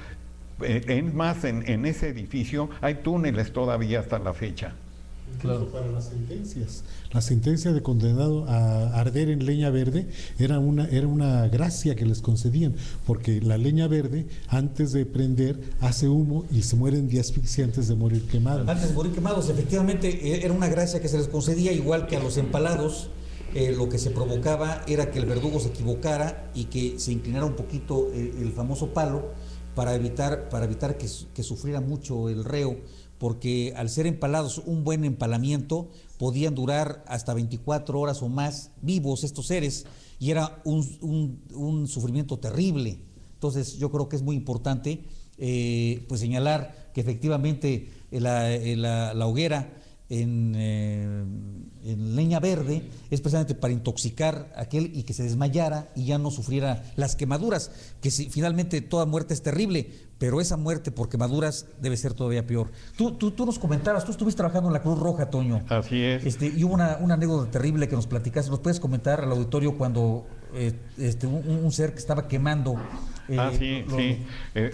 Es más, en ese edificio hay túneles todavía hasta la fecha. Claro. Para las sentencias. La sentencia de condenado a arder en leña verde era una gracia que les concedían, porque la leña verde, antes de prender, hace humo y se mueren de asfixia antes de morir quemados. Antes de morir quemados, efectivamente, era una gracia que se les concedía, igual que a los empalados. Lo que se provocaba era que el verdugo se equivocara y que se inclinara un poquito el famoso palo para evitar que sufriera mucho el reo, porque al ser empalados, un buen empalamiento, podían durar hasta 24 horas o más vivos estos seres, y era un sufrimiento terrible. Entonces yo creo que es muy importante pues señalar que efectivamente la hoguera en leña verde es precisamente para intoxicar a aquel y que se desmayara y ya no sufriera las quemaduras, que finalmente toda muerte es terrible, pero esa muerte por quemaduras debe ser todavía peor. Tú nos comentabas, tú estuviste trabajando en la Cruz Roja, Toño. Así es. Y hubo una anécdota terrible que nos platicaste. ¿Nos puedes comentar al auditorio cuando un ser que estaba quemando? Sí.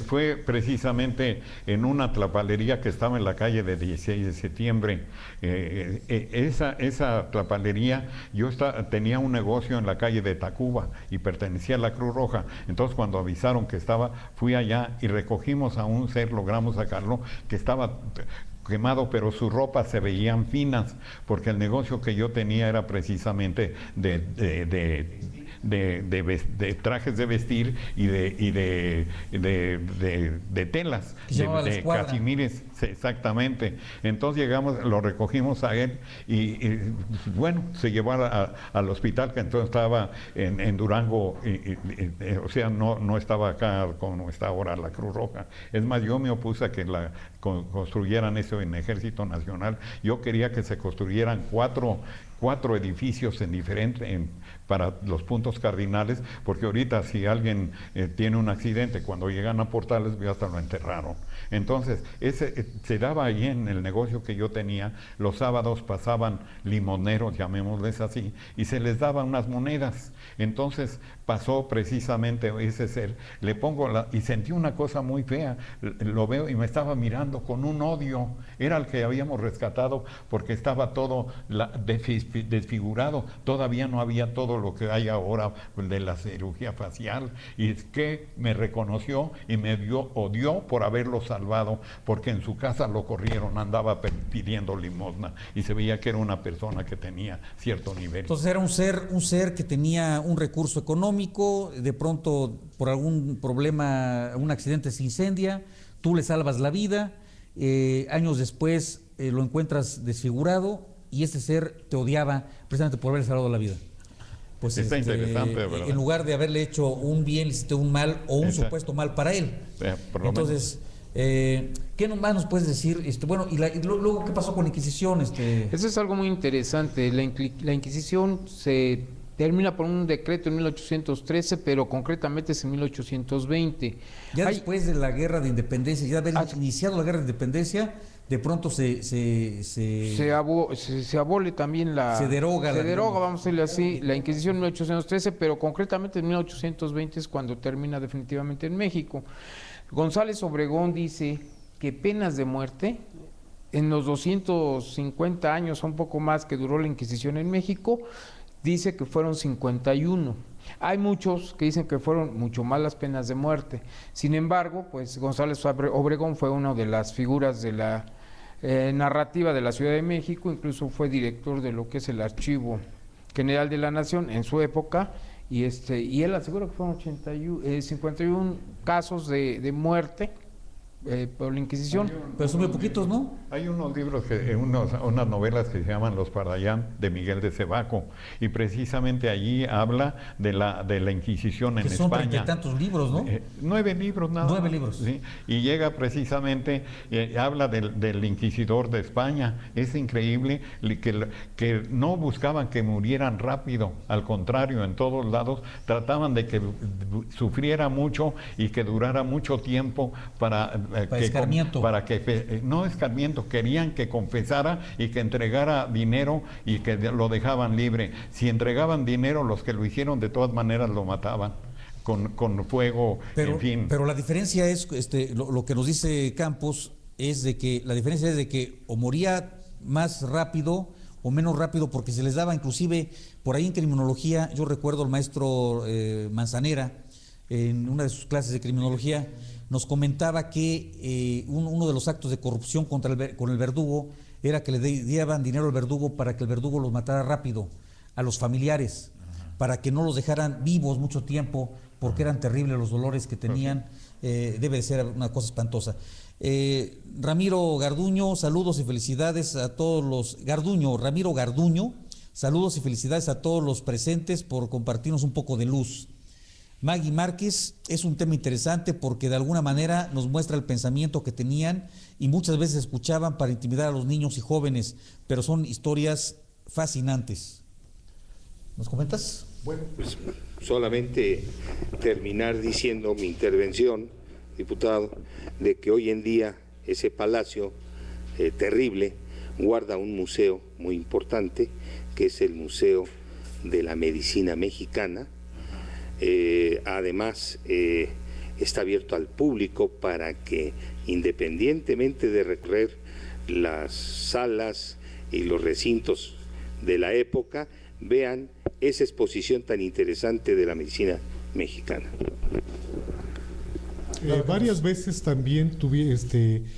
Fue precisamente en una tlapalería que estaba en la calle de 16 de septiembre. Esa tlapalería, yo tenía un negocio en la calle de Tacuba y pertenecía a la Cruz Roja. Entonces cuando avisaron que fui allá y recogimos a un ser, logramos sacarlo, que estaba quemado, pero sus ropas se veían finas, porque el negocio que yo tenía era precisamente de trajes de vestir y de telas, de casimires, Sí, exactamente. Entonces llegamos, lo recogimos a él y, bueno, se llevó al hospital que entonces estaba en Durango, o sea, no estaba acá como está ahora la Cruz Roja. Es más, yo me opuse a que construyeran eso en Ejército Nacional. Yo quería que se construyeran cuatro edificios para los puntos cardinales, porque ahorita si alguien tiene un accidente, cuando llegan a Portales, ya hasta lo enterraron. Entonces, se daba ahí en el negocio que yo tenía, los sábados pasaban limoneros, llamémosles así, y se les daban unas monedas. Entonces pasó precisamente ese ser, le pongo y sentí una cosa muy fea, lo veo y me estaba mirando con un odio, era el que habíamos rescatado porque estaba todo desfigurado, todavía no había todo lo que hay ahora de la cirugía facial, y es que me reconoció y me odió por haberlo salvado, porque en su casa lo corrieron, andaba pidiendo limosna y se veía que era una persona que tenía cierto nivel. Entonces era un ser que tenía un recurso económico, de pronto por algún problema, un accidente se incendia, tú le salvas la vida, años después lo encuentras desfigurado y este ser te odiaba precisamente por haberle salvado la vida. Pues está interesante, ¿verdad? En lugar de haberle hecho un bien, le hiciste un mal o un supuesto mal para él. Entonces, ¿qué más nos puedes decir? Bueno, y luego, ¿qué pasó con la Inquisición? Eso es algo muy interesante. La Inquisición se termina por un decreto en 1813, pero concretamente es en 1820. Ya después de la Guerra de Independencia, ya de haber iniciado la Guerra de Independencia, de pronto se abole también se deroga, vamos a decirle así, la Inquisición en 1813, pero concretamente en 1820 es cuando termina definitivamente en México. González Obregón dice que penas de muerte, en los 250 años, un poco más que duró la Inquisición en México, dice que fueron 51. Hay muchos que dicen que fueron mucho más las penas de muerte. Sin embargo, pues González Obregón fue una de las figuras de la narrativa de la Ciudad de México, incluso fue director de lo que es el Archivo General de la Nación en su época, y él asegura que fueron 51 casos de muerte por la Inquisición. Pero son muy poquitos, ¿no? Hay unos libros, unas novelas que se llaman Los Pardaillán, de Miguel de Cebaco, y precisamente allí habla de la Inquisición en España. Son 30 y tantos libros, ¿no? 9 libros nada más. 9 libros. Sí, y llega precisamente, habla del inquisidor de España. Es increíble que no buscaban que murieran rápido, al contrario, en todos lados trataban de que sufriera mucho y que durara mucho tiempo para escarmiento. No escarmiento, querían que confesara y que entregara dinero y que lo dejaban libre. Si entregaban dinero, los que lo hicieron de todas maneras lo mataban con fuego, en fin. Pero la diferencia es, lo que nos dice Campos, es de que la diferencia es de que o moría más rápido o menos rápido, porque se les daba inclusive, por ahí en criminología, yo recuerdo al maestro Manzanera, en una de sus clases de criminología, nos comentaba que uno de los actos de corrupción con el verdugo era que le daban dinero al verdugo para que el verdugo los matara rápido a los familiares, para que no los dejaran vivos mucho tiempo, porque eran terribles los dolores que tenían. Debe de ser una cosa espantosa. Ramiro Garduño, saludos y felicidades a todos los... Ramiro Garduño, saludos y felicidades a todos los presentes por compartirnos un poco de luz. Maggie Márquez, es un tema interesante porque de alguna manera nos muestra el pensamiento que tenían y muchas veces escuchaban para intimidar a los niños y jóvenes, pero son historias fascinantes. ¿Nos comentas? Bueno, pues solamente terminar diciendo mi intervención, diputado, de que hoy en día ese palacio terrible guarda un museo muy importante, que es el Museo de la Medicina Mexicana. Además, está abierto al público para que, independientemente de recorrer las salas y los recintos de la época, vean esa exposición tan interesante de la medicina mexicana. Varias veces también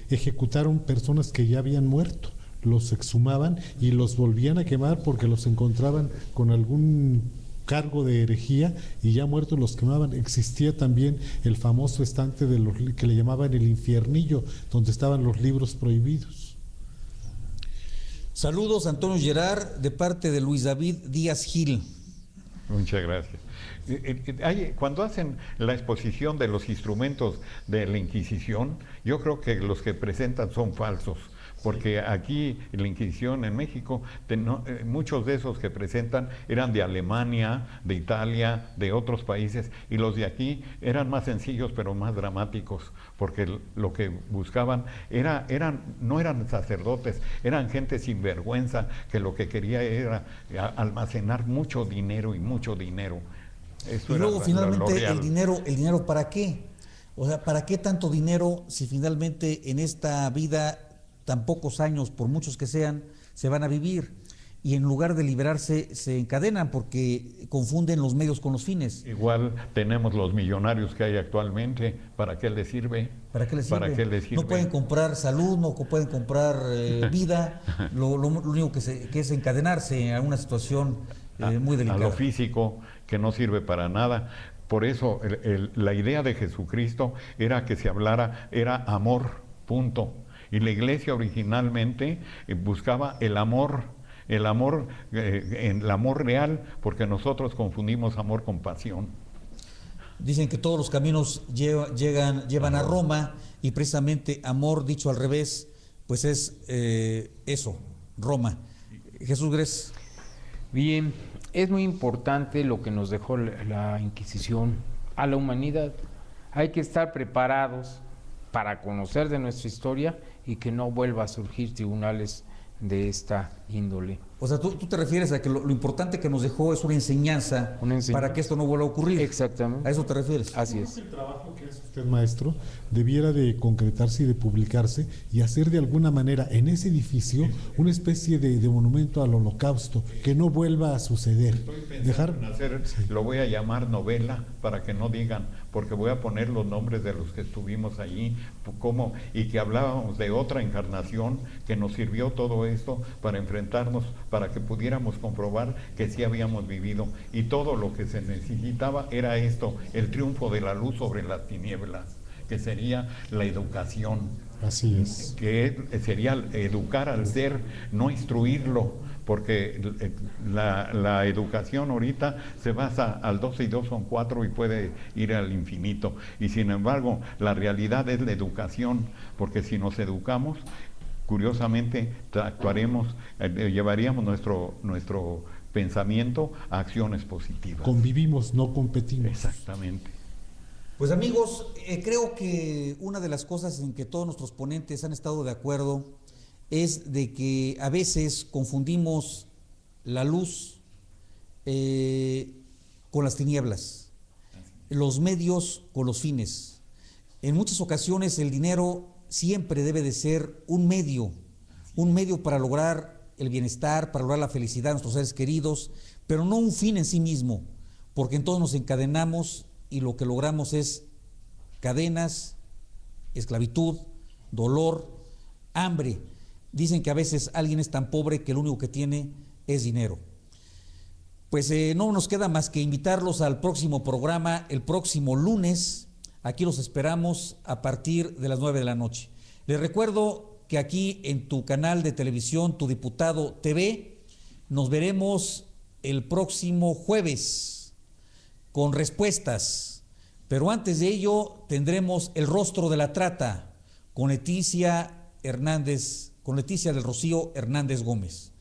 ejecutaron personas que ya habían muerto, los exhumaban y los volvían a quemar porque los encontraban con algún cargo de herejía y ya muertos los quemaban. Existía también el famoso estante de los que le llamaban el infiernillo, donde estaban los libros prohibidos. Saludos, Antonio Gerard, de parte de Luis David Díaz Gil. Muchas gracias. Cuando hacen la exposición de los instrumentos de la Inquisición, yo creo que los que presentan son falsos, porque aquí en la Inquisición en México, muchos de esos que presentan eran de Alemania, de Italia, de otros países, y los de aquí eran más sencillos pero más dramáticos, porque lo que buscaban no eran sacerdotes, eran gente sin vergüenza que lo que quería era almacenar mucho dinero y mucho dinero. Eso y luego finalmente el dinero ¿para qué? O sea, ¿para qué tanto dinero si finalmente en esta vida tan pocos años, por muchos que sean, se van a vivir? Y en lugar de liberarse, se encadenan porque confunden los medios con los fines. Igual tenemos los millonarios que hay actualmente, ¿para qué les sirve? ¿Para qué les sirve? ¿Para qué les sirve? No pueden comprar salud, no pueden comprar vida, lo único que es encadenarse a una situación muy delicada. A lo físico, que no sirve para nada. Por eso la idea de Jesucristo era que se hablara, era amor, punto. Y la iglesia originalmente buscaba el amor real, porque nosotros confundimos amor con pasión. Dicen que todos los caminos llevan a Roma, y precisamente amor, dicho al revés, pues es eso, Roma. Jesús Gres. Bien, es muy importante lo que nos dejó la Inquisición a la humanidad. Hay que estar preparados para conocer de nuestra historia y que no vuelva a surgir tribunales de esta índole. O sea, tú te refieres a que lo importante que nos dejó es una enseñanza para que esto no vuelva a ocurrir. Exactamente. ¿A eso te refieres? Así es. El trabajo que hace usted, maestro, debiera de concretarse y de publicarse y hacer de alguna manera en ese edificio una especie de monumento al Holocausto, que no vuelva a suceder. Lo voy a llamar novela para que no digan, porque voy a poner los nombres de los que estuvimos allí, y que hablábamos de otra encarnación que nos sirvió todo esto para enfrentarnos, para que pudiéramos comprobar que sí habíamos vivido, y todo lo que se necesitaba era esto, el triunfo de la luz sobre las tinieblas, que sería la educación. Así es. Que sería educar al ser, no instruirlo, porque la educación ahorita se basa al 2 y 2 son 4 y puede ir al infinito, y sin embargo la realidad es la educación, porque si nos educamos, curiosamente llevaríamos nuestro pensamiento a acciones positivas. Convivimos, no competimos. Exactamente. Pues amigos, creo que una de las cosas en que todos nuestros ponentes han estado de acuerdo es de que a veces confundimos la luz con las tinieblas, los medios con los fines. En muchas ocasiones el dinero siempre debe de ser un medio para lograr el bienestar, para lograr la felicidad de nuestros seres queridos, pero no un fin en sí mismo, porque entonces nos encadenamos y lo que logramos es cadenas, esclavitud, dolor, hambre. Dicen que a veces alguien es tan pobre que lo único que tiene es dinero. Pues no nos queda más que invitarlos al próximo programa, el próximo lunes. Aquí los esperamos a partir de las 9 de la noche. Les recuerdo que aquí en tu canal de televisión, Tu Diputado TV, nos veremos el próximo jueves con respuestas. Pero antes de ello tendremos El Rostro de la Trata con Leticia del Rocío Hernández Gómez.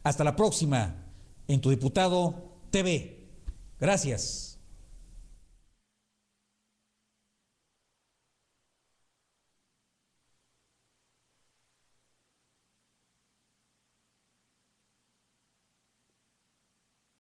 Hasta la próxima en Tu Diputado TV. Gracias.